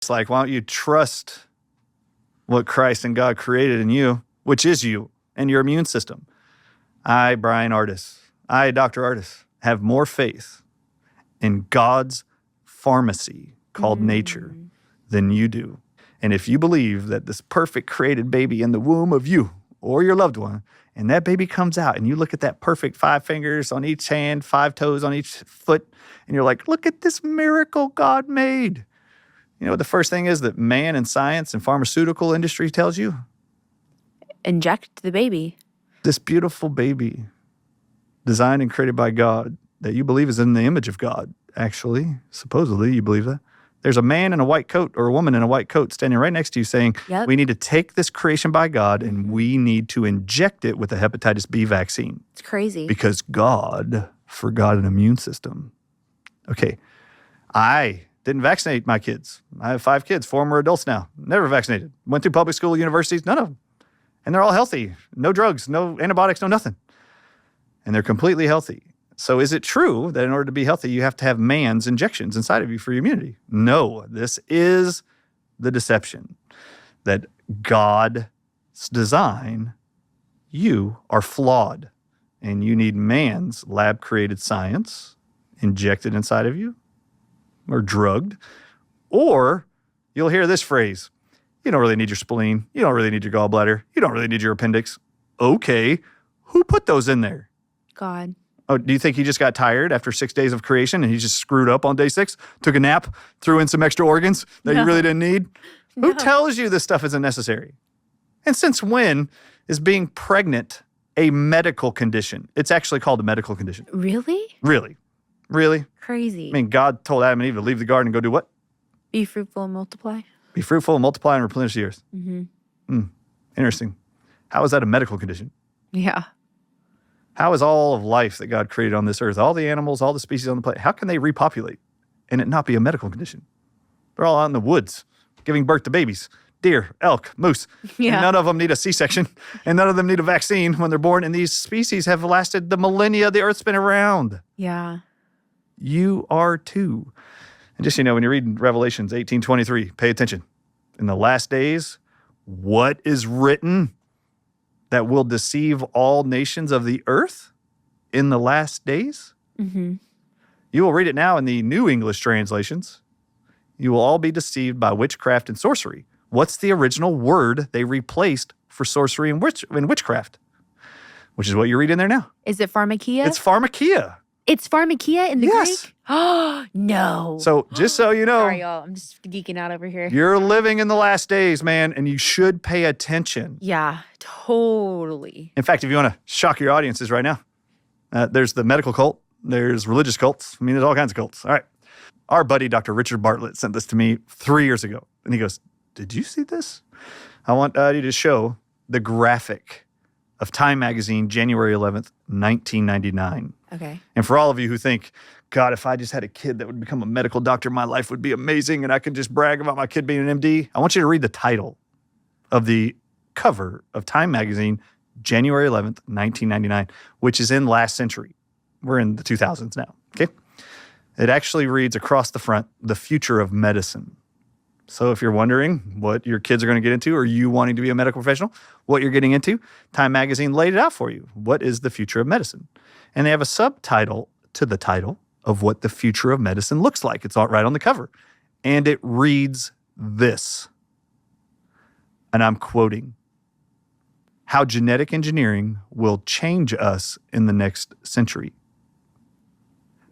looks like. Why don't you trust what Christ and God created in you, which is you and your immune system? I, Bryan Ardis, Dr. Ardis, have more faith in God's pharmacy called nature than you do. And if you believe that this perfect created baby in the womb of you or your loved one, and that baby comes out and you look at that perfect 5 fingers on each hand, 5 toes on each foot, and you're like, look at this miracle God made. You know what the first thing is that man and science and pharmaceutical industry tells you? Inject the baby. This beautiful baby designed and created by God that you believe is in the image of God, actually. Supposedly, you believe that. There's a man in a white coat or a woman in a white coat standing right next to you saying, we need to take this creation by God and we need to inject it with a hepatitis B vaccine. It's crazy. Because God forgot an immune system. Okay, I didn't vaccinate my kids. I have 5 kids, 4 more adults now. Never vaccinated. Went through public school, universities, none of them. And they're all healthy. No drugs, no antibiotics, no nothing. And they're completely healthy. So is it true that in order to be healthy, you have to have man's injections inside of you for your immunity? No, this is the deception that God's design, you are flawed and you need man's lab-created science injected inside of you or drugged. Or you'll hear this phrase, you don't really need your spleen. You don't really need your gallbladder. You don't really need your appendix. Okay, who put those in there? God. Oh, do you think he just got tired after 6 days of creation and he just screwed up on day 6, took a nap, threw in some extra organs that you really didn't need? No. Who tells you this stuff isn't necessary? And since when is being pregnant a medical condition? It's actually called a medical condition. Really? Really? Crazy. I mean, God told Adam and Eve to leave the garden and go do what? Be fruitful and multiply. Be fruitful and multiply and replenish the earth. Mm-hmm. Interesting. How is that a medical condition? Yeah. How is all of life that God created on this earth, all the animals, all the species on the planet, how can they repopulate and it not be a medical condition? They're all out in the woods giving birth to babies, deer, elk, moose. Yeah. And none of them need a C-section and none of them need a vaccine when they're born. And these species have lasted the millennia the earth's been around. Yeah. You are too. And just, when you're reading Revelations 18:23, pay attention. In the last days, what is written that will deceive all nations of the earth in the last days? Mm-hmm. You will read it now in the New English translations. You will all be deceived by witchcraft and sorcery. What's the original word they replaced for sorcery and witchcraft? Which is what you read in there now. Is it pharmakia? It's pharmakia. It's pharmakia in the Greek? Oh, no. So just so you know. Sorry, y'all. I'm just geeking out over here. You're living in the last days, man, and you should pay attention. Yeah, totally. In fact, if you want to shock your audiences right now, there's the medical cult. There's religious cults. I mean, there's all kinds of cults. All right. Our buddy, Dr. Richard Bartlett, sent this to me 3 years ago. And he goes, did you see this? I want you to show the graphic of Time Magazine, January 11th, 1999. Okay. And for all of you who think, God, if I just had a kid that would become a medical doctor, my life would be amazing and I could just brag about my kid being an MD, I want you to read the title of the cover of Time Magazine, January 11th, 1999, which is in last century. We're in the 2000s now, okay? It actually reads across the front, the future of medicine. So if you're wondering what your kids are going to get into or you wanting to be a medical professional, what you're getting into, Time Magazine laid it out for you. What is the future of medicine? And they have a subtitle to the title of what the future of medicine looks like. It's all right on the cover. And it reads this. And I'm quoting, how genetic engineering will change us in the next century.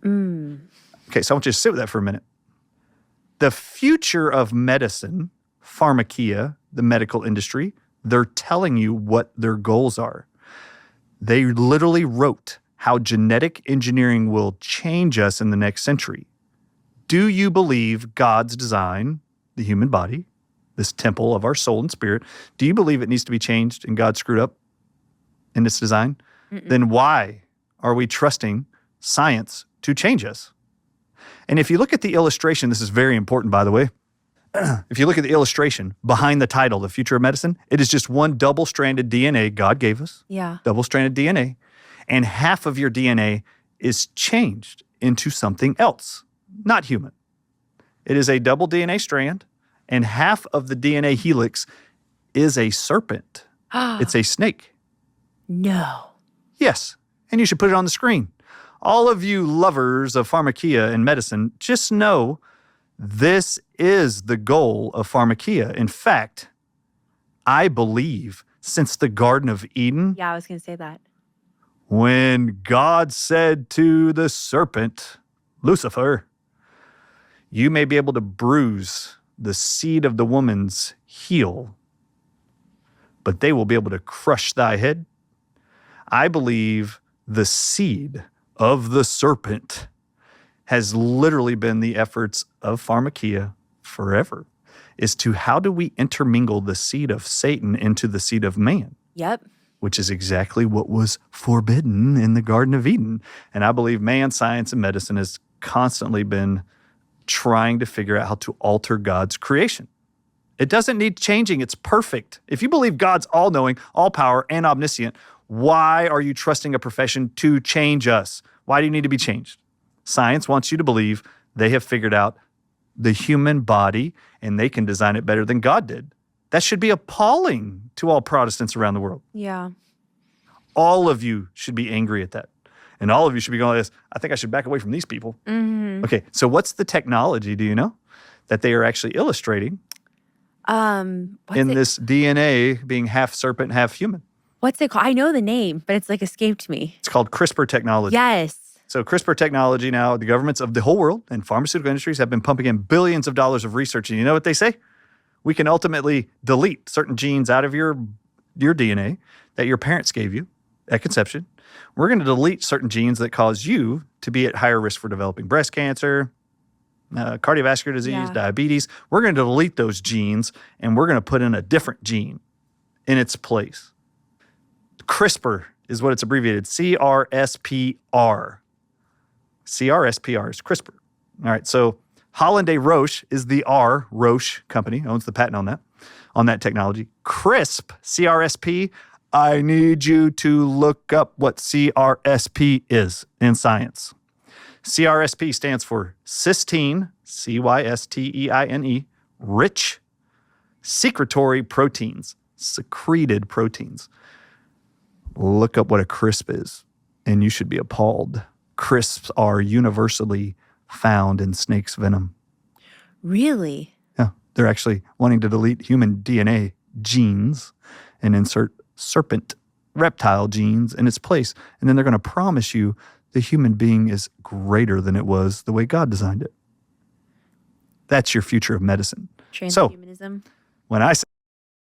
Okay, so I want you to sit with that for a minute. The future of medicine, pharmakia, the medical industry, they're telling you what their goals are. They literally wrote how genetic engineering will change us in the next century. Do you believe God's design, the human body, this temple of our soul and spirit, do you believe it needs to be changed and God screwed up in its design? Then why are we trusting science to change us? And if you look at the illustration, this is very important, by the way. If you look at the illustration behind the title, The Future of Medicine, it is just one double-stranded DNA God gave us. Yeah. Double-stranded DNA. And half of your DNA is changed into something else, not human. It is a double DNA strand, And half of the DNA helix is a serpent. It's a snake. No. Yes, and you should put it on the screen. All of you lovers of pharmakia and medicine, just know this is the goal of pharmakia. In fact, I believe since the Garden of Eden, Yeah, I was going to say that. when God said to the serpent, Lucifer, you may be able to bruise the seed of the woman's heel, but they will be able to crush thy head. I believe the seed of the serpent has literally been the efforts of pharmakia forever, is to how do we intermingle the seed of Satan into the seed of man? Yep. Which is exactly what was forbidden in the Garden of Eden. And I believe man, science, and medicine has constantly been trying to figure out how to alter God's creation. It doesn't need changing. It's perfect. If you believe God's all-knowing, all-power, and omniscient, why are you trusting a profession to change us? Why do you need to be changed? Science wants you to believe they have figured out the human body and they can design it better than God did. That should be appalling to all Protestants around the world. Yeah. All of you should be angry at that. And all of you should be going like this, I think I should back away from these people. Mm-hmm. Okay, so what's the technology, do you know, that they are actually illustrating this DNA being half serpent, half human? What's it called? I know the name, but it's like escaped me. It's called CRISPR technology. Yes. So CRISPR technology now, the governments of the whole world and pharmaceutical industries have been pumping in billions of dollars of research. And you know what they say? We can ultimately delete certain genes out of your DNA that your parents gave you at conception. We're going to delete certain genes that cause you to be at higher risk for developing breast cancer, cardiovascular disease, diabetes. We're going to delete those genes and we're going to put in a different gene in its place. CRISPR is what it's abbreviated, CRSPR. CRSPR is CRISPR. All right, so Hollanday Roche is the Roche company, owns the patent on that technology. CRSP, I need you to look up what CRSP is in science. CRSP stands for cysteine, cysteine, rich secretory proteins, secreted proteins. Look up what a CRISP is, and you should be appalled. CRISPs are universally found in snake's venom. Really? Yeah, they're actually wanting to delete human DNA genes and insert serpent reptile genes in its place. And then they're going to promise you the human being is greater than it was the way God designed it. That's your future of medicine. Transhumanism. So, when I say